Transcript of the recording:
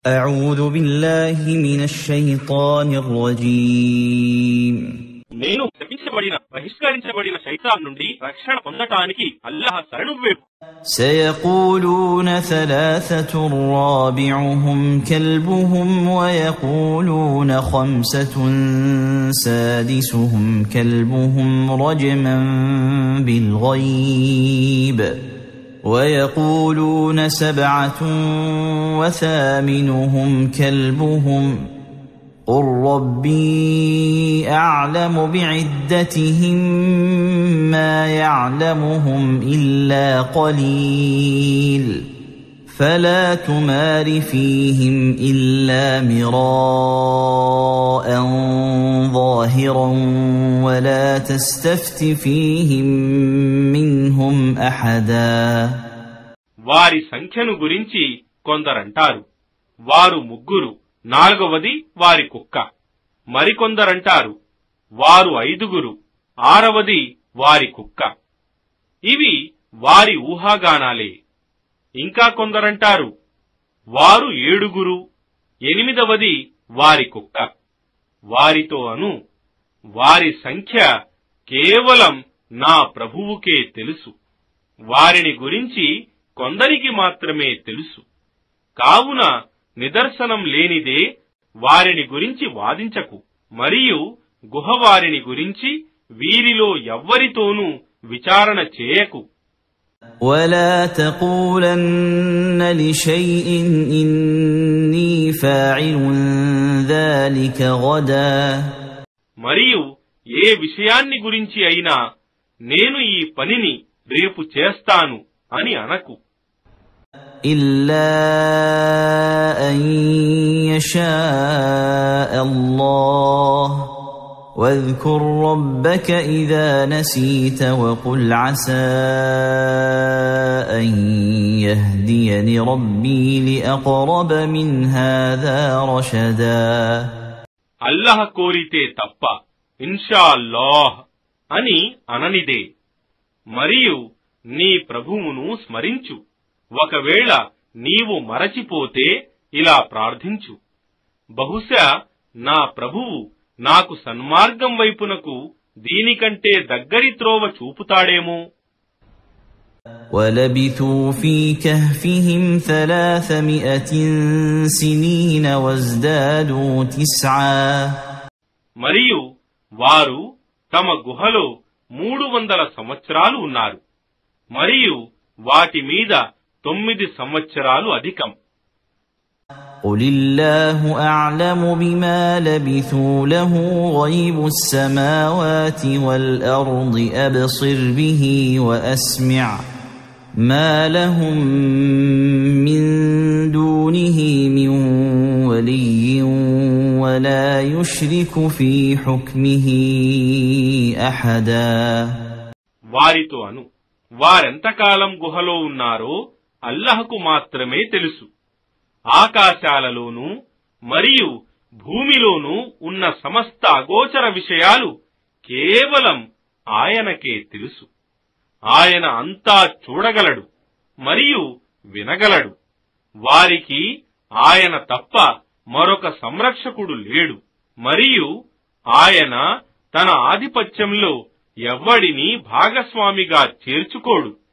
أعوذ بالله من الشيطان الرجيم నేను శపించబడిన బహిష్కరించబడిన శైతాన్ నుండి రక్షణ పొందటానికి అల్లాహ్ శరణు వేడు. سيقولون ثلاثة رابعهم كلبهم ويقولون خمسة سادسهم كلبهم رجما بالغيب ويقولون سبعة وثامنهم كلبهم قل ربي أعلم بعدتهم ما يعلمهم إلا قليل فلا تمار فيهم إلا مراء ظاهرا ولا تستفت فيهم منهم أحدا. వారి సంఖ్యను గురించి కొందరంటారు, వారు ముగ్గురు, నాలుగవది వారి కుక్క. మరికొందరంటారు, వారు ఐదుగురు, ఆరవది వారి కుక్క. ఇవి వారి ఊహాగానాలే. ఇంకా కొందరంటారు, వారు ఏడుగురు, ఎనిమిదవది వారి కుక్క. వారితో అను, వారి సంఖ్య కేవలం నా ప్రభువుకే తెలుసు. వారిని గురించి కొందరికి మాత్రమే తెలుసు. కావున నిదర్శనం లేనిదే వారిని గురించి వాదించకు. మరియు గుహవారిని గురించి వీరిలో ఎవ్వరితోనూ విచారణ చేయకు. ولا تقولن لشيء إني فاعل ذلك غدا. మరియు ఏ విషయాన్ని గురించి అయినా నేను ఈ పనిని రేపు చేస్తాను అని అనకు. إلا أن يشاء الله واذكر ربك إذا نسيت وقل عسى أن يهديني ربي لأقرب من هذا رشدا. అల్లాహ్ కోరితే తప్ప ఇన్షాఅల్లాహ్ అని అననిదే. మరియు నీ ప్రభువును స్మరించు. ఒకవేళ నీవు మరచిపోతే ఇలా ప్రార్థించు, బహుశా నా ప్రభువు నాకు సన్మార్గం వైపునకు దీనికంటే దగ్గరి త్రోవ చూపుతాడేమో. وَلَبِثُوا فِي كَهْفِهِمْ 300 سِنِينَ وَازْدَادُوا 9. మరియు వారు తమ గుహలో 300 సంవత్సరాలు ఉన్నారు. మరియు వాటి మీద 9 సంవత్సరాలు అధికం. قُلِ اللَّهُ أَعْلَمُ بِمَا لَبِثُوا لَهُ غَيْبُ السَّمَاوَاتِ وَالْأَرْضِ أَبْصِرْ بِهِ وَأَسْمِعْ مَا لَهُم مِّن دُونِهِ مِن وَلِيٍّ وَلَا يُشْرِكُ فِي حُكْمِهِ أَحَدًا. వారితో అను, వారెంతకాలం గుహలో ఉన్నారో అల్లాహ్కు మాత్రమే తెలుసు. ఆకాశాలలోనూ మరియు భూమిలోనూ ఉన్న సమస్త అగోచర విషయాలు కేవలం ఆయనకే తెలుసు. ఆయన అంతా చూడగలడు మరియు వినగలడు. వారికి ఆయన తప్ప మరొక సంరక్షకుడు లేడు. మరియు ఆయన తన ఆధిపత్యంలో ఎవ్వడిని భాగస్వామిగా చేర్చుకోడు.